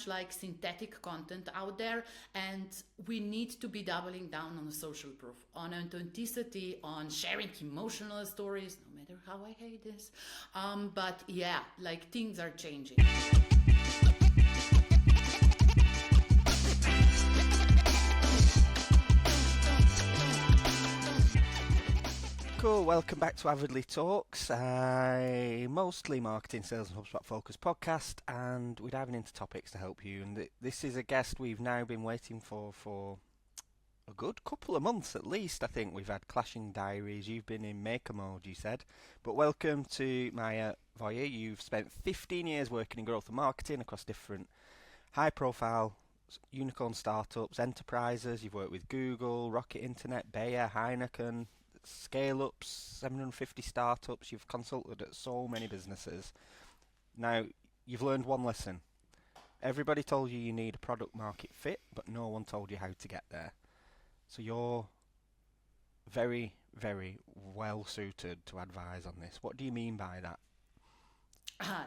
much like synthetic content out there, and we need to be doubling down on the social proof, on authenticity, on sharing emotional stories, no matter how I hate this. But yeah, like things are changing. Cool, welcome back to Avidly Talks, a mostly marketing, sales and HubSpot focused podcast, and we're diving into topics to help you. And this is a guest we've now been waiting for a good couple of months at least. I think we've had clashing diaries. You've been in maker mode, you said. But welcome to Maja Voje. You've spent 15 years working in growth and marketing across different high-profile unicorn startups, enterprises. You've worked with Google, Rocket Internet, Bayer, Heineken, scaleups, 750 startups. You've consulted at so many businesses. Now, you've learned one lesson. Everybody told you you need a product market fit, but no one told you how to get there. So you're very, very well suited to advise on this. What do you mean by that?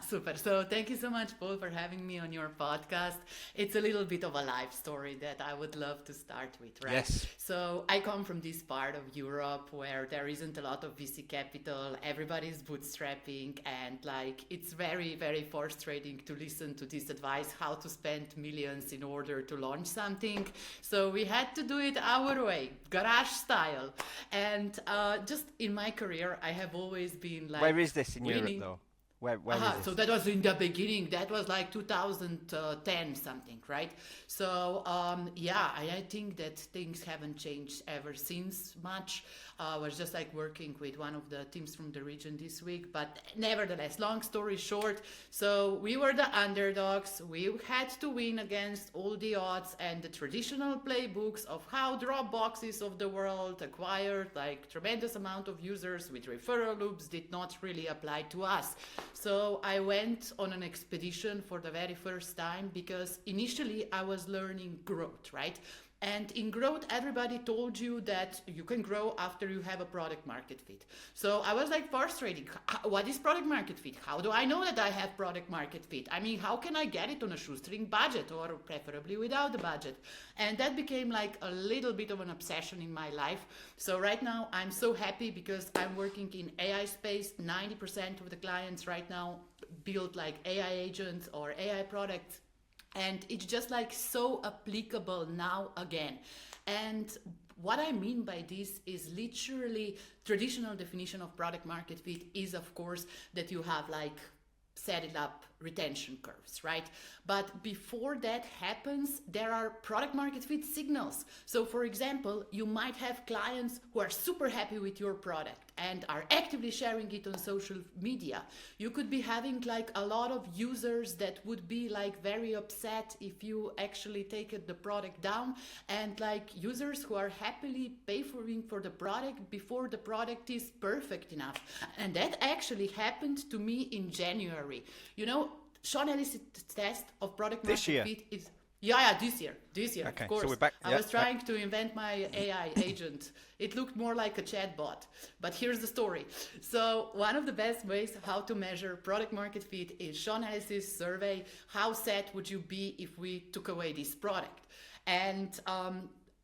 Super. So thank you so much, Paul, for having me on your podcast. It's a little bit of a life story that I would love to start with, right? Yes. So I come from this part of Europe where there isn't a lot of VC capital. Everybody's bootstrapping, and like it's very, very frustrating to listen to this advice how to spend millions in order to launch something. So we had to do it our way, garage style. And just in my career, I have always been like... Where is this in Europe, though? Where is this? So that was in the beginning. That was like 2010 something, right? So I think that things haven't changed ever since much. I was just like working with one of the teams from the region this week, but nevertheless, long story short, so we were the underdogs. We had to win against all the odds, and the traditional playbooks of how Dropboxes of the world acquired like tremendous amount of users with referral loops did not really apply to us. So I went on an expedition for the very first time because initially I was learning growth, right? And in growth, everybody told you that you can grow after you have a product market fit. So I was like frustrated. What is product market fit? How do I know that I have product market fit? I mean, how can I get it on a shoestring budget, or preferably without the budget? And that became like a little bit of an obsession in my life. So right now I'm so happy because I'm working in AI space. 90% of the clients right now build like AI agents or AI products. And it's just like so applicable now again. And what I mean by this is literally traditional definition of product market fit is, of course, that you have like set it up retention curves, right? But before that happens, there are product market fit signals. So for example, you might have clients who are super happy with your product and are actively sharing it on social media. You could be having like a lot of users that would be like very upset if you actually take the product down, and like users who are happily paying for the product before the product is perfect enough. And that actually happened to me in January. You know, Sean Ellis' test of product market fit is... Yeah, this year, okay, of course. So we're back. I was trying to invent my AI agent. It looked more like a chatbot, but here's the story. So one of the best ways how to measure product market fit is Sean Ellis' survey. How sad would you be if we took away this product? And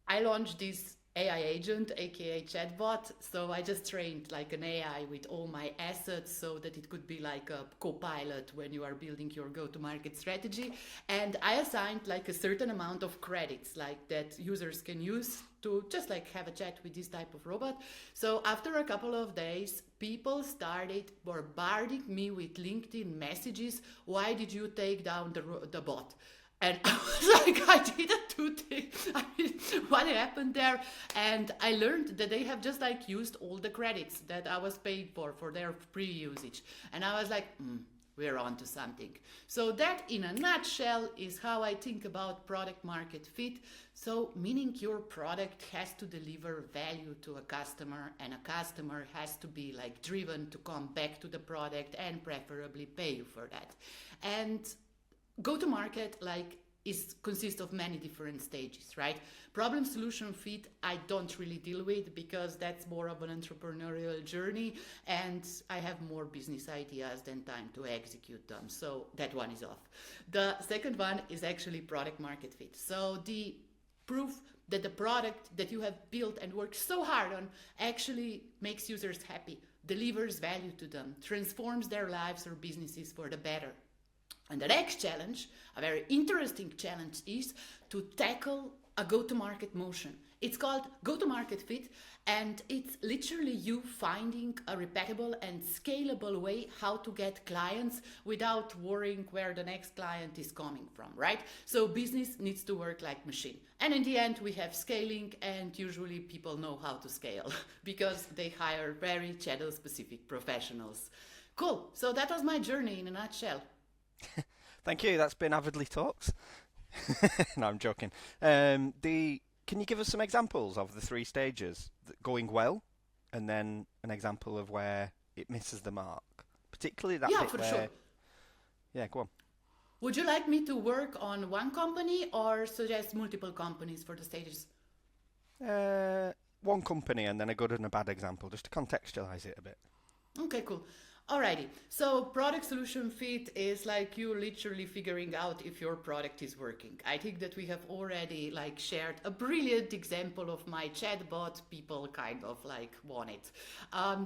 I launched this AI agent, aka chatbot. So I just trained like an AI with all my assets so that it could be like a co-pilot when you are building your go-to-market strategy. And I assigned like a certain amount of credits like that users can use to just like have a chat with this type of robot. So after a couple of days, people started bombarding me with LinkedIn messages. Why did you take down the bot? And I was like, I didn't do this. I mean, what happened there? And I learned that they have just like used all the credits that I was paid for their pre-usage. And I was like, we're on to something. So that in a nutshell is how I think about product market fit. So meaning your product has to deliver value to a customer, and a customer has to be like driven to come back to the product and preferably pay you for that. And go-to-market, like consists of many different stages, right? Problem solution fit I don't really deal with because that's more of an entrepreneurial journey and I have more business ideas than time to execute them. So that one is off. The second one is actually product market fit. So the proof that the product that you have built and worked so hard on actually makes users happy, delivers value to them, transforms their lives or businesses for the better. And the next challenge, a very interesting challenge, is to tackle a go-to-market motion. It's called Go-To-Market Fit, and it's literally you finding a repeatable and scalable way how to get clients without worrying where the next client is coming from, right? So business needs to work like machine. And in the end, we have scaling, and usually people know how to scale because they hire very channel-specific professionals. Cool. So that was my journey in a nutshell. Thank you. That's been Avidly Talks. No, I'm joking. Can you give us some examples of the three stages going well, and then an example of where it misses the mark, particularly that bit for where... sure. Yeah, go on. Would you like me to work on one company or suggest multiple companies for the stages? One company and then a good and a bad example, just to contextualize it a bit. Okay, cool. Alrighty. So product solution fit is like you literally figuring out if your product is working. I think that we have already shared a brilliant example of my chatbot. People kind of want it.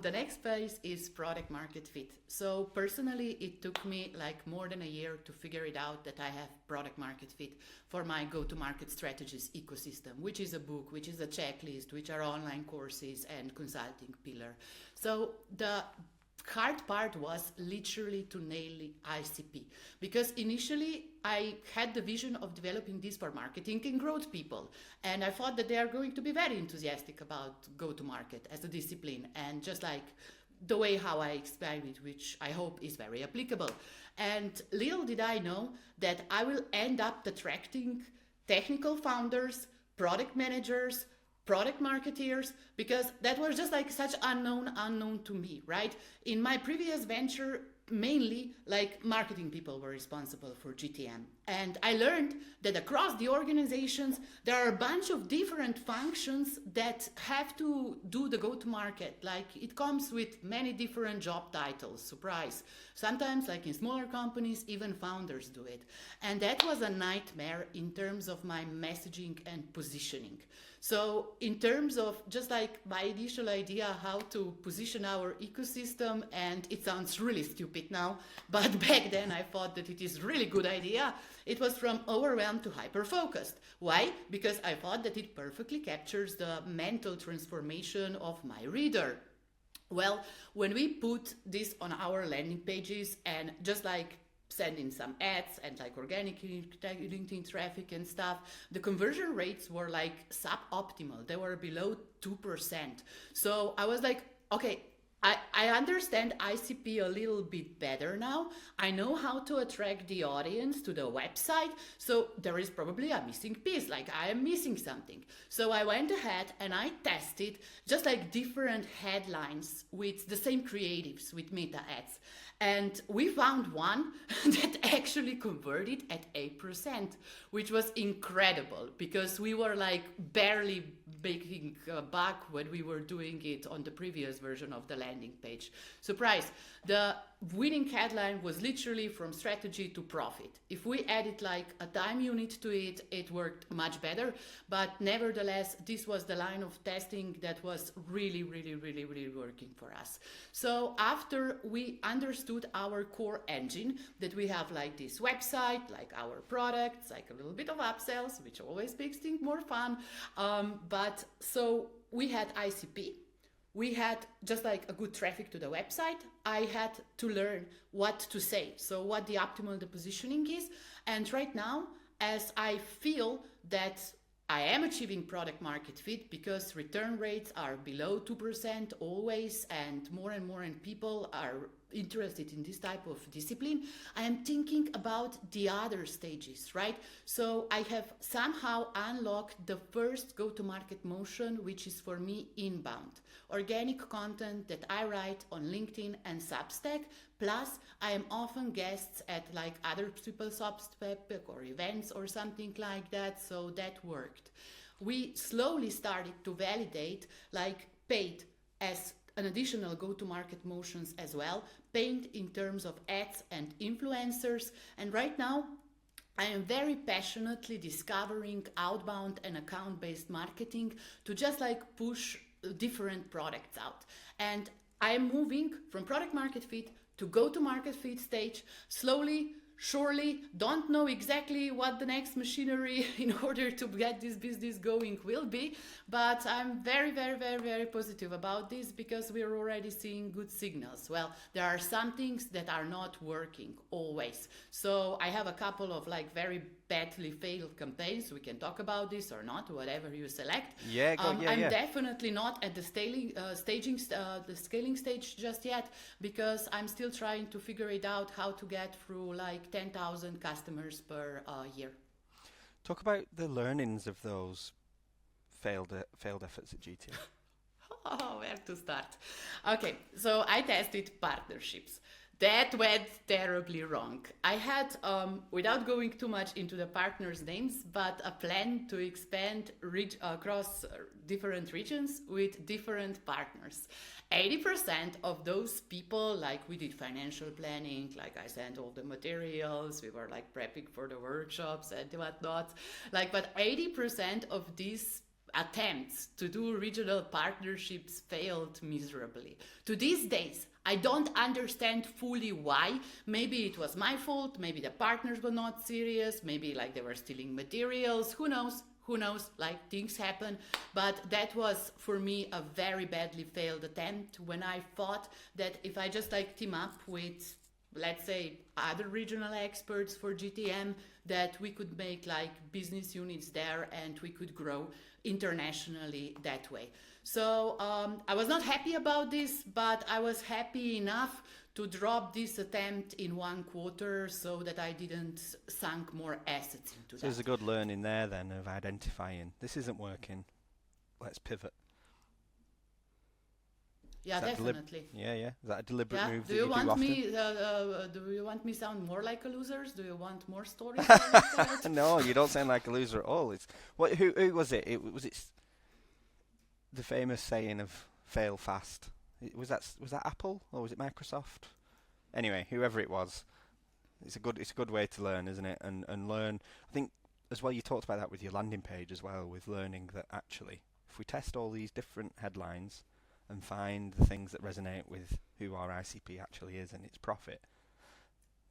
The next phase is product market fit. So personally, it took me more than a year to figure it out that I have product market fit for my Go-To-Market Strategist ecosystem, which is a book, which is a checklist, which are online courses and consulting pillar. So the hard part was literally to nail the ICP, because initially I had the vision of developing this for marketing and growth people, and I thought that they are going to be very enthusiastic about go-to-market as a discipline, and just the way how I explained it, which I hope is very applicable. And little did I know that I will end up attracting technical founders, product managers, product marketeers, because that was just such unknown to me, right? In my previous venture, mainly marketing people were responsible for GTM. And I learned that across the organizations, there are a bunch of different functions that have to do the go-to-market. It comes with many different job titles, surprise. Sometimes, in smaller companies, even founders do it. And that was a nightmare in terms of my messaging and positioning. So in terms of just my initial idea how to position our ecosystem, and it sounds really stupid now, but back then I thought that it is really good idea. It was from overwhelmed to hyper-focused. Why? Because I thought that it perfectly captures the mental transformation of my reader. Well, when we put this on our landing pages and just send in some ads and organic LinkedIn traffic and stuff, the conversion rates were suboptimal. They were below 2%. So I was okay, I understand ICP a little bit better now. I know how to attract the audience to the website. So there is probably a missing piece, I am missing something. So I went ahead and I tested just different headlines with the same creatives with meta ads. And we found one that actually converted at 8%, which was incredible because we were barely making a buck when we were doing it on the previous version of the landing page. Surprise! The winning headline was literally from strategy to profit. If we added a time unit to it, it worked much better. But nevertheless, this was the line of testing that was really, really, really, really working for us. So after we understood our core engine, that we have this website, our products, a little bit of upsells, which always makes things more fun. But so we had ICP. We had just a good traffic to the website. I had to learn what to say, so what the optimal the positioning is. And right now, as I feel that I am achieving product market fit because return rates are below 2% always, and more people are interested in this type of discipline, I am thinking about the other stages, right? So I have somehow unlocked the first go-to-market motion, which is for me inbound. Organic content that I write on LinkedIn and Substack. Plus, I am often guests at like other people's Substack or events or something like that. So that worked. We slowly started to validate like paid as an additional go-to-market motions as well, paid in terms of ads and influencers. And right now, I am very passionately discovering outbound and account-based marketing to just like push different products out. And I am moving from product market fit to go-to-market fit stage slowly. Surely don't know exactly what the next machinery in order to get this business going will be, but I'm very, very, very, very positive about this because we're already seeing good signals. Well, there are some things that are not working always. So I have a couple of like very badly failed campaigns. We can talk about this or not, whatever you select. I'm definitely not at the the scaling stage just yet because I'm still trying to figure it out how to get through like 10,000 customers per year. Talk about the learnings of those failed efforts at GTM. Oh, where to start? Okay, so I tested partnerships. That went terribly wrong. I had, without going too much into the partners' names, but a plan to expand across different regions with different partners. 80% of those people, like we did financial planning, like I sent all the materials, we were like prepping for the workshops and whatnot. But 80% of these attempts to do regional partnerships failed miserably. To these days, I don't understand fully why. Maybe it was my fault, maybe the partners were not serious, maybe like they were stealing materials, who knows? Like things happen. But that was for me a very badly failed attempt when I thought that if I just like team up with, let's say, other regional experts for GTM, that we could make like business units there and we could grow internationally that way. So I was not happy about this, but I was happy enough to drop this attempt in one quarter so that I didn't sunk more assets into that. So there's a good learning there then of identifying, this isn't working, let's pivot. Yeah, definitely. Is that a deliberate move? Do you want me sound more like a loser? Do you want more stories? No, you don't sound like a loser at all. It's who was it? Was it the famous saying of "fail fast"? Was that Apple or was it Microsoft? Anyway, whoever it was, it's a good way to learn, isn't it? And learn. I think as well. You talked about that with your landing page as well, with learning that actually, if we test all these different headlines and find the things that resonate with who our ICP actually is and its profit,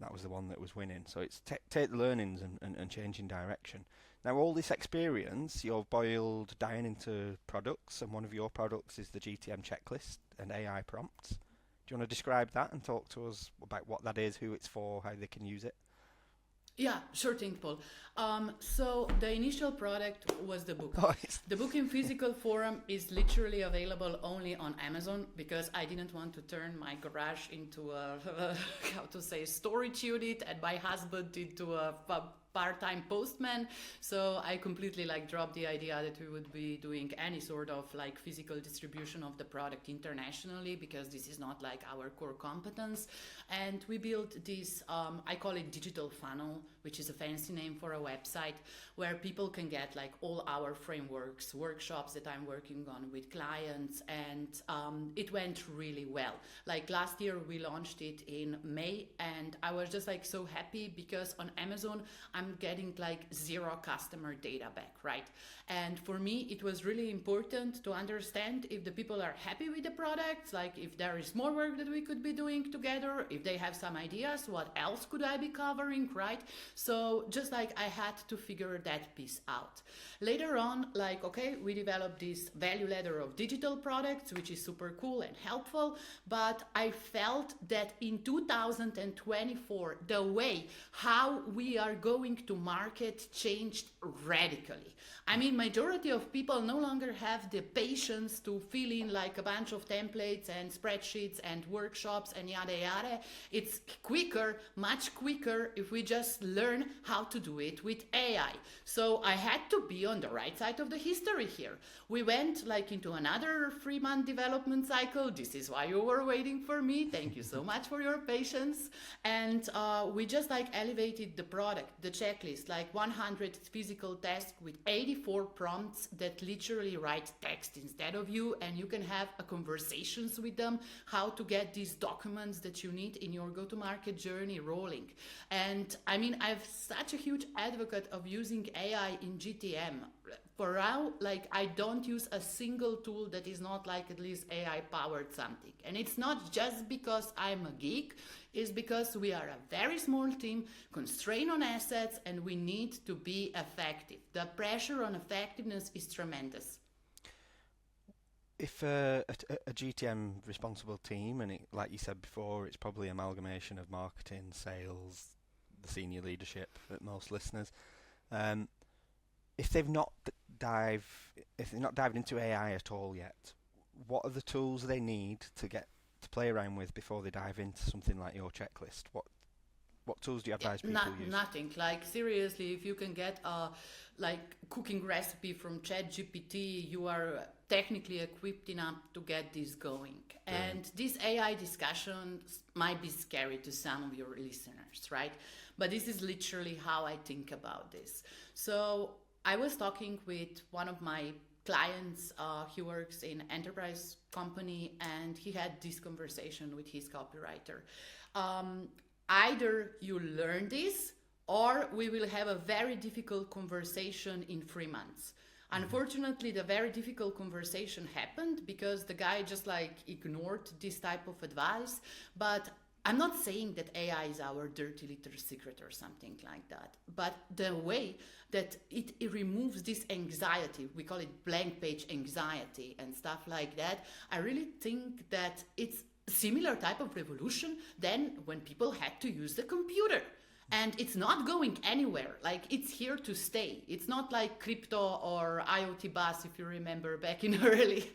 that was the one that was winning. So it's take the learnings and changing direction. Now all this experience, you've boiled down into products, and one of your products is the GTM checklist and AI prompts. Do you want to describe that and talk to us about what that is, who it's for, how they can use it? Yeah, sure thing, Paul. So the initial product was the book. The book in physical form is literally available only on Amazon because I didn't want to turn my garage into a, storage unit and my husband into a part-time postman. So I completely dropped the idea that we would be doing any sort of physical distribution of the product internationally because this is not our core competence. And we built this, I call it digital funnel, which is a fancy name for a website where people can get all our frameworks, workshops that I'm working on with clients, and it went really well. Last year we launched it in May, and I was just so happy because on Amazon I'm getting 0 customer data back, right? And for me it was really important to understand if the people are happy with the products, if there is more work that we could be doing together, if they have some ideas, what else could I be covering, right? So just I had to figure that piece out. Later on, we developed this value ladder of digital products, which is super cool and helpful, but I felt that in 2024, the way how we are going going to market changed radically. I mean, majority of people no longer have the patience to fill in like a bunch of templates and spreadsheets and workshops and yada yada. It's quicker, much quicker, if we just learn how to do it with AI. So I had to be on the right side of the history here. We went like into another 3-month development cycle. This is why you were waiting for me. Thank you so much for your patience. And we just like elevated the product, the checklist, like 100 physical tasks with 84 prompts that literally write text instead of you, and you can have a conversations with them how to get these documents that you need in your go-to-market journey rolling. And I mean, I'm such a huge advocate of using AI in GTM. For now, like I don't use a single tool that is not like at least AI powered something. And it's not just because I'm a geek, it's because we are a very small team, constrained on assets, and we need to be effective. The pressure on effectiveness is tremendous. If a GTM responsible team, and like you said before, it's probably amalgamation of marketing, sales, the senior leadership at most listeners. If they've not if they're not dived into AI at all yet, what are the tools they need to get to play around with before they dive into something like your checklist? What tools do you advise people use? Nothing. Like seriously, if you can get a like cooking recipe from ChatGPT, you are technically equipped enough to get this going. Brilliant. And this AI discussions might be scary to some of your listeners, right? But this is literally how I think about this. So I was talking with one of my clients. He works in enterprise company, and he had this conversation with his copywriter. Either you learn this, or we will have a very difficult conversation in 3 months. Unfortunately, the very difficult conversation happened because the guy just like ignored this type of advice. But I'm not saying that AI is our dirty little secret or something like that, but the way that it removes this anxiety, we call it blank page anxiety and stuff like that, I really think that it's a similar type of revolution than when people had to use the computer. And it's not going anywhere. Like it's here to stay. It's not like crypto or IoT buzz, if you remember back in early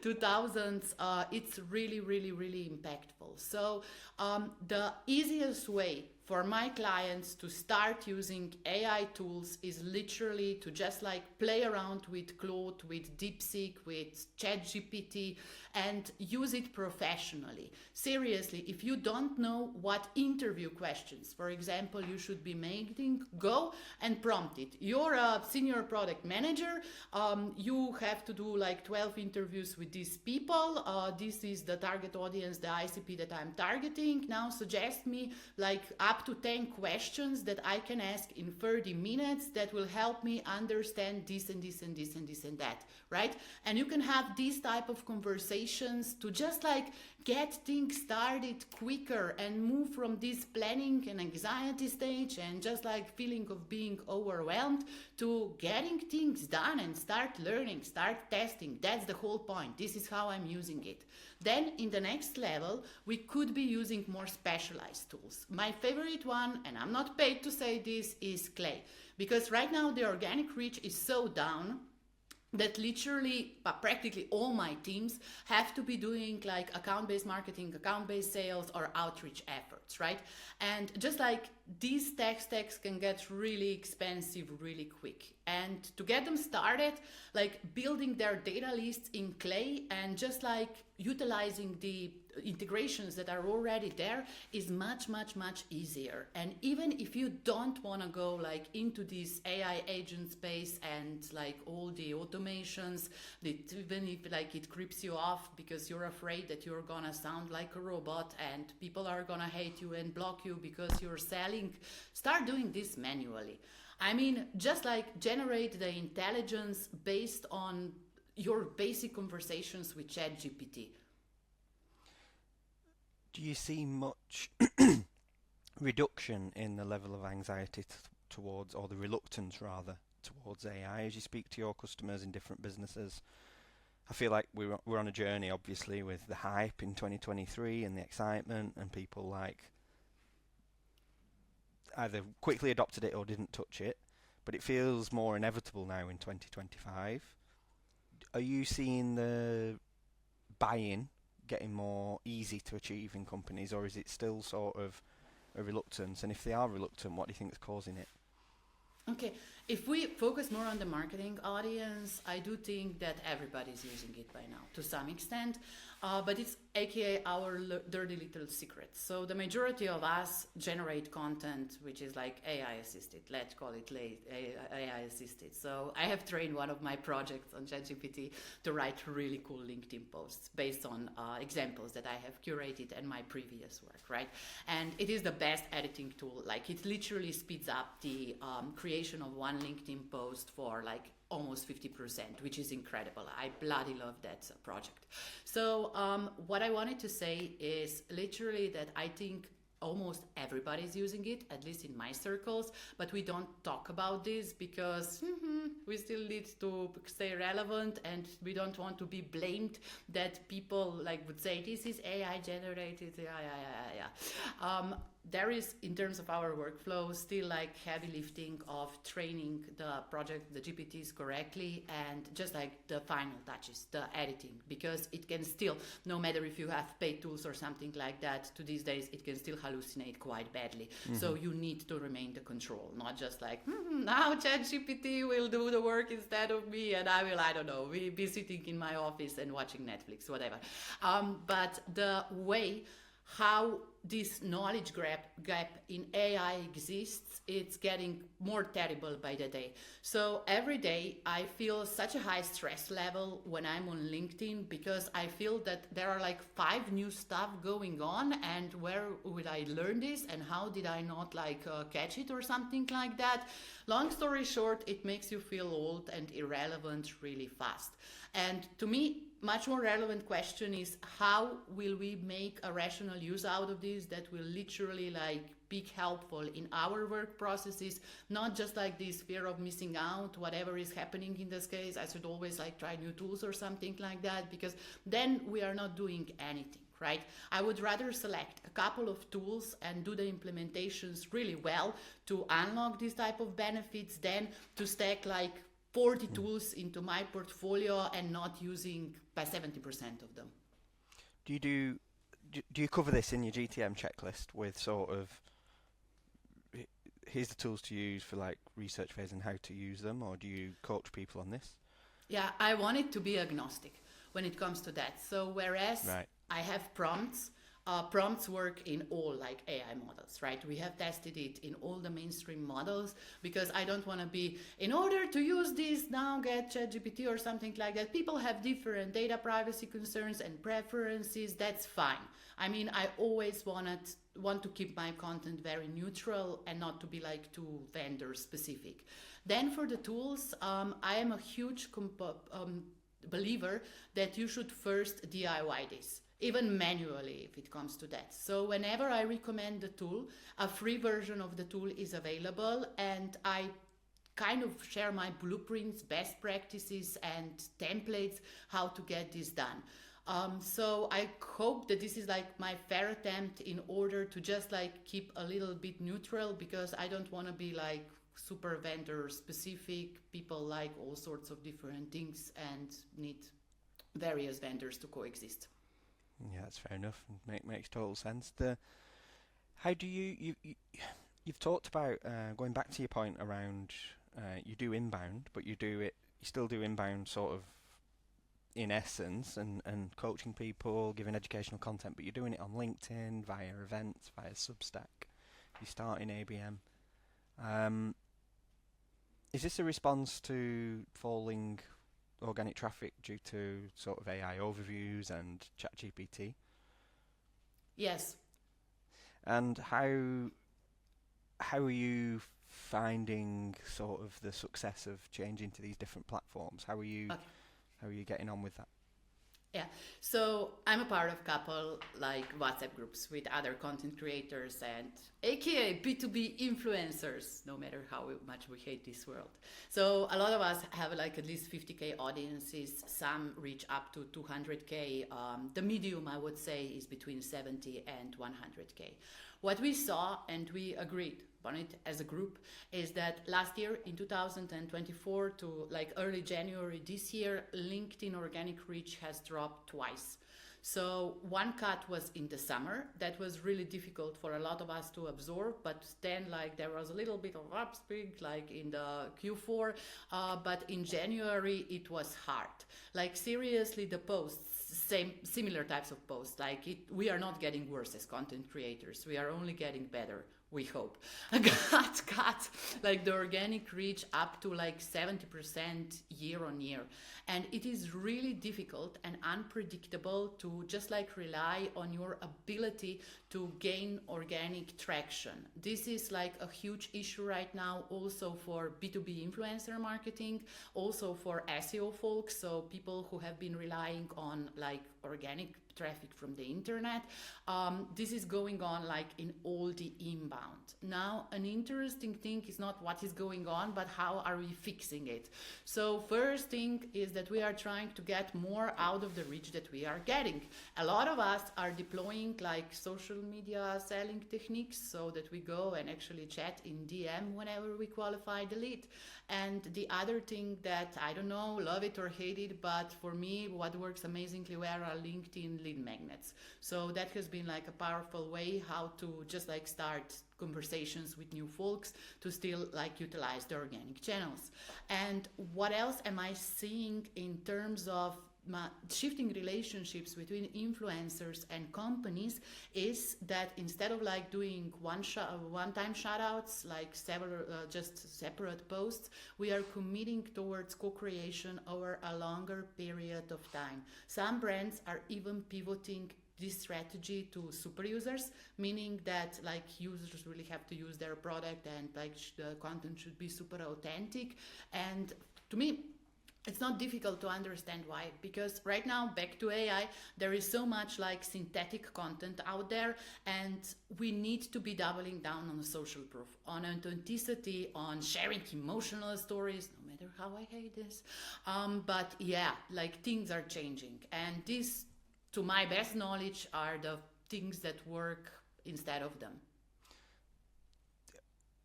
2000s. It's really, really, really impactful. So the easiest way for my clients to start using AI tools is literally to just like play around with Claude, with DeepSeek, with ChatGPT, and use it professionally. Seriously, if you don't know what interview questions, for example, you should be making, go and prompt it. You're a senior product manager. You have to do like 12 interviews with these people. This is the target audience, the ICP that I'm targeting. Now suggest me like up to 10 questions that I can ask in 30 minutes that will help me understand this and this and this and this and that, right? And you can have these type of conversations to just like get things started quicker and move from this planning and anxiety stage and just like feeling of being overwhelmed to getting things done and start learning, start testing. That's the whole point. This is how I'm using it. Then in the next level, we could be using more specialized tools. My favorite one, and I'm not paid to say this, is Clay. Because right now the organic reach is so down that literally practically all my teams have to be doing like account-based marketing, account-based sales, or outreach efforts, right? And just like these tech stacks can get really expensive really quick. And to get them started, like building their data lists in Clay and just like utilizing the integrations that are already there is much, much, much easier. And even if you don't want to go like into this AI agent space and like all the automations, that even if like it creeps you off because you're afraid that you're gonna sound like a robot and people are gonna hate you and block you because you're selling, start doing this manually. I mean, just like generate the intelligence based on your basic conversations with ChatGPT. Do you see much reduction in the level of anxiety towards, or the reluctance rather, towards AI as you speak to your customers in different businesses? I feel like we're on a journey, obviously, with the hype in 2023 and the excitement and people like either quickly adopted it or didn't touch it, but it feels more inevitable now in 2025. Are you seeing the buy-in getting more easy to achieve in companies, or is it still sort of a reluctance? And if they are reluctant, what do you think is causing it? Okay, if we focus more on the marketing audience, I do think that everybody's using it by now to some extent, but it's aka our dirty little secret. So the majority of us generate content which is like AI assisted, let's call it AI assisted. So I have trained one of my projects on ChatGPT to write really cool LinkedIn posts based on examples that I have curated in my previous work, right? And it is the best editing tool. Like it literally speeds up the creation of one LinkedIn post for like almost 50%, which is incredible. I bloody love that project. So what I wanted to say is literally that I think almost everybody's using it, at least in my circles, but we don't talk about this because we still need to stay relevant, and we don't want to be blamed that people like would say this is AI generated. There is, in terms of our workflow, still like heavy lifting of training the project, the GPTs correctly, and just like the final touches, the editing, because it can still, no matter if you have paid tools or something like that, to these days, it can still hallucinate quite badly. So you need to remain the control, not just like, now ChatGPT will do the work instead of me, and I will, I don't know, be sitting in my office and watching Netflix, whatever. But the way how this knowledge gap in AI exists, it's getting more terrible by the day. So every day I feel such a high stress level when I'm on LinkedIn, because I feel that there are like 5 new stuff going on, and where will I learn this, and how did I not like catch it or something like that. Long story short, it makes you feel old and irrelevant really fast. And to me, much more relevant question is, how will we make a rational use out of this that will literally like be helpful in our work processes, not just like this fear of missing out, whatever is happening in this case. I should always like try new tools or something like that, because then we are not doing anything, right? I would rather select a couple of tools and do the implementations really well to unlock this type of benefits than to stack like 40 tools into my portfolio and not using by 70% of them. Do you cover this in your GTM checklist with sort of, here's the tools to use for like research phase and how to use them, or do you coach people on this? Yeah, I want it to be agnostic when it comes to that. So whereas I have prompts, prompts work in all like AI models, right? We have tested it in all the mainstream models, because I don't want to be, in order to use this now get ChatGPT or something like that. People have different data privacy concerns and preferences. That's fine. I mean, I always want to keep my content very neutral and not to be like too vendor specific. Then for the tools, I am a huge believer that you should first DIY this, even manually if it comes to that. So whenever I recommend the tool, a free version of the tool is available, and I kind of share my blueprints, best practices, and templates how to get this done. So I hope that this is like my fair attempt in order to just like keep a little bit neutral, because I don't want to be like super vendor specific. People like all sorts of different things and need various vendors to coexist. Yeah, that's fair enough. Makes total sense. How do you've talked about going back to your point around you do inbound, but you still do inbound sort of in essence, and coaching people, giving educational content, but you're doing it on LinkedIn, via events, via Substack. You start in ABM. Is this a response to falling organic traffic due to sort of AI overviews and ChatGPT? Yes. And how are you finding sort of the success of changing to these different platforms? How are you getting on with that? Yeah, so I'm a part of a couple like WhatsApp groups with other content creators and aka B2B influencers, no matter how much we hate this world. So a lot of us have like at least 50K audiences, some reach up to 200K. The medium, I would say, is between 70 and 100K. What we saw, and we agreed on it as a group, is that last year in 2024 to like early January this year, LinkedIn organic reach has dropped twice. So one cut was in the summer. That was really difficult for a lot of us to absorb, but then like there was a little bit of upswing like in the Q4, but in January it was hard. Like seriously, the posts, similar types of posts, like we are not getting worse as content creators. We are only getting better. We hope. got like the organic reach up to like 70% year on year. And it is really difficult and unpredictable to just like rely on your ability to gain organic traction. This is like a huge issue right now, also for B2B influencer marketing, also for SEO folks, so people who have been relying on like organic traffic from the internet. This is going on like in all the inbound. Now, an interesting thing is not what is going on, but how are we fixing it? So first thing is that we are trying to get more out of the reach that we are getting. A lot of us are deploying like social media selling techniques so that we go and actually chat in DM whenever we qualify the lead. And the other thing that, I don't know, love it or hate it, but for me, what works amazingly well are LinkedIn lead magnets. So that has been like a powerful way how to just like start conversations with new folks to still like utilize the organic channels. And what else am I seeing in terms of shifting relationships between influencers and companies is that instead of like doing one-time shout-outs, like several just separate posts, we are committing towards co-creation over a longer period of time. Some brands are even pivoting this strategy to super users, meaning that like users really have to use their product and like the content should be super authentic. And to me, it's not difficult to understand why, because right now, back to AI, there is so much like synthetic content out there, and we need to be doubling down on the social proof, on authenticity, on sharing emotional stories, no matter how I hate this. But yeah, like things are changing, and these, to my best knowledge, are the things that work instead of them.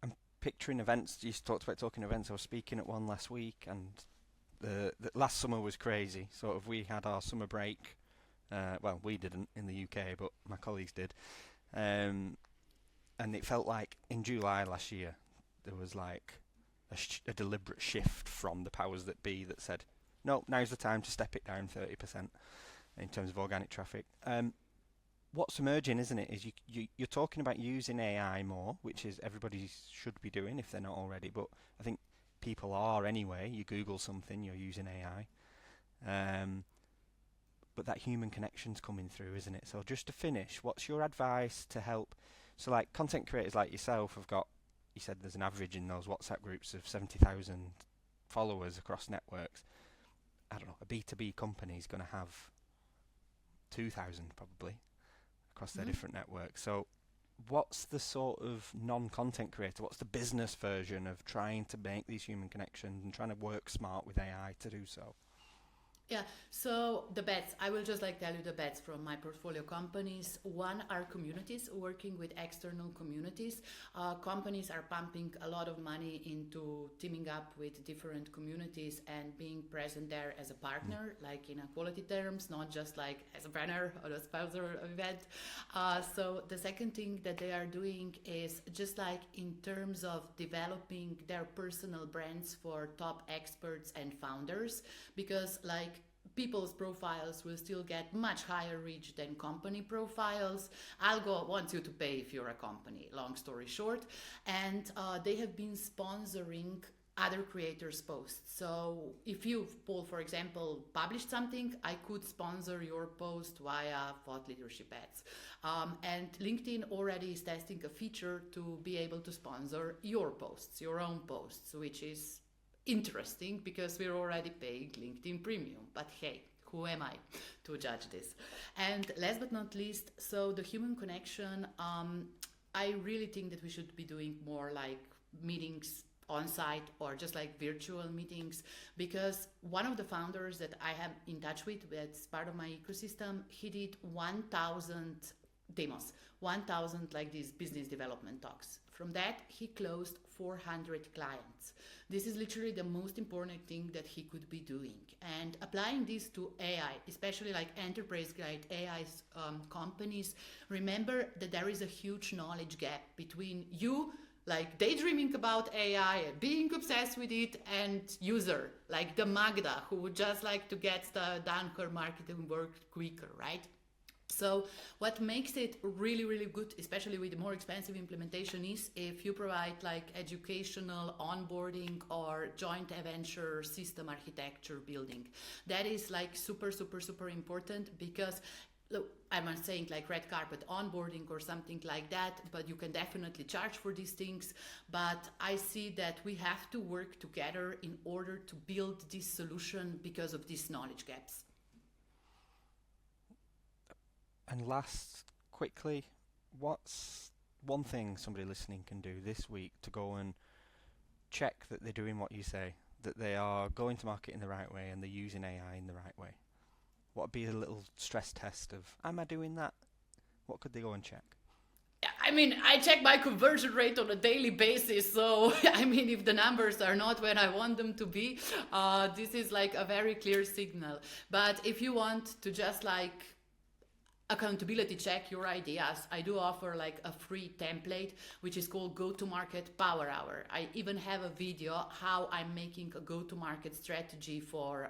I'm picturing events. You talked about talking events. I was speaking at one last week, and the last summer was crazy. Sort of, we had our summer break. Well, we didn't in the UK, but my colleagues did. And it felt like in July last year there was like a deliberate shift from the powers that be that said, no, now's the time to step it down 30% in terms of organic traffic. What's emerging, isn't it, is you're talking about using AI more, which is everybody should be doing if they're not already, but I think people are anyway. You Google something, you're using AI. But that human connection's coming through, isn't it? So just to finish, what's your advice to help? So like content creators like yourself have got, you said there's an average in those WhatsApp groups of 70,000 followers across networks. I don't know, a B2B company is going to have 2,000 probably across their different networks. So what's the sort of non-content creator, what's the business version of trying to make these human connections and trying to work smart with AI to do so? Yeah, so the bets, I will just like tell you the bets from my portfolio companies. One are communities, working with external communities. Companies are pumping a lot of money into teaming up with different communities and being present there as a partner, like in equality terms, not just like as a banner or a sponsor event. So the second thing that they are doing is just like in terms of developing their personal brands for top experts and founders, because like people's profiles will still get much higher reach than company profiles. Algo wants you to pay if you're a company, long story short. And they have been sponsoring other creators' posts. So if you, Paul, for example, published something, I could sponsor your post via thought leadership ads. And LinkedIn already is testing a feature to be able to sponsor your posts, your own posts, which is interesting because we're already paying LinkedIn Premium. But hey, who am I to judge this? And last but not least, so the human connection, I really think that we should be doing more like meetings on site or just like virtual meetings, because one of the founders that I am in touch with, that's part of my ecosystem, he did 1,000 demos, 1,000 like these business development talks. From that, he closed 400 clients. This is literally the most important thing that he could be doing. And applying this to AI, especially like enterprise-grade AI companies, remember that there is a huge knowledge gap between you, like daydreaming about AI and being obsessed with it, and user, like the Magda, who would just like to get done her marketing work quicker, right? So what makes it really, really good, especially with the more expensive implementation, is if you provide like educational onboarding or joint venture system architecture building. That is like super, super, super important, because look, I'm not saying like red carpet onboarding or something like that, but you can definitely charge for these things. But I see that we have to work together in order to build this solution because of these knowledge gaps. And last, quickly, what's one thing somebody listening can do this week to go and check that they're doing what you say, that they are going to market in the right way and they're using AI in the right way? What would be a little stress test of, am I doing that? What could they go and check? I mean, I check my conversion rate on a daily basis. So, I mean, if the numbers are not where I want them to be, this is like a very clear signal. But if you want to just like accountability check your ideas, I do offer like a free template which is called Go-To-Market Power Hour. I even have a video how I'm making a go-to-market strategy for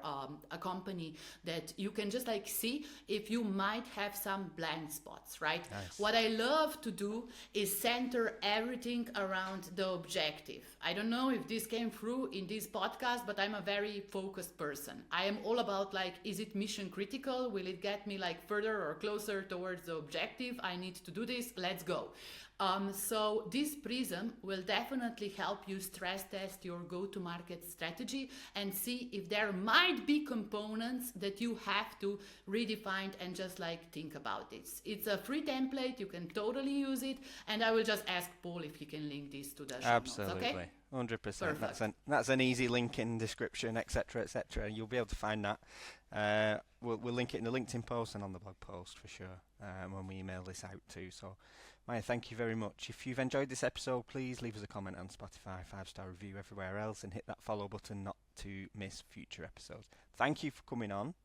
a company, that you can just like see if you might have some blind spots, right? Nice. What I love to do is center everything around the objective. I don't know if this came through in this podcast, but I'm a very focused person. I am all about like, is it mission critical? Will it get me like further or closer towards the objective? I need to do this, let's go. So this prism will definitely help you stress test your go-to-market strategy and see if there might be components that you have to redefine and just like think about this. It's a free template, you can totally use it, and I will just ask Paul if he can link this to the show notes, okay? 100%. That's an easy link in description, etc., etc. You'll be able to find that. We'll link it in the LinkedIn post and on the blog post for sure when we email this out too. So, Maja, thank you very much. If you've enjoyed this episode, please leave us a comment on Spotify, 5-star review everywhere else, and hit that follow button not to miss future episodes. Thank you for coming on.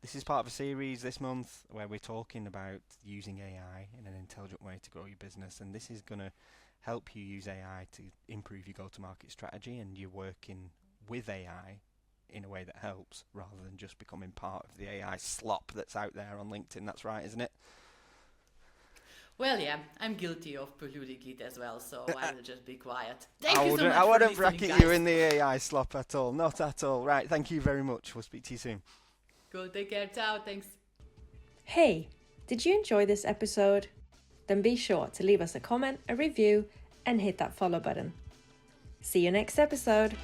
This is part of a series this month where we're talking about using AI in an intelligent way to grow your business, and this is going to help you use AI to improve your go-to-market strategy, and you're working with AI in a way that helps rather than just becoming part of the AI slop that's out there on LinkedIn. That's right, isn't it? Well, yeah, I'm guilty of polluting it as well, so I will just be quiet. Thank you so much. I wouldn't for bracket listening, you in the AI slop at all. Not at all. Right, thank you very much. We'll speak to you soon. Cool, take care. Ciao, thanks. Hey, did you enjoy this episode? Then be sure to leave us a comment, a review, and hit that follow button. See you next episode.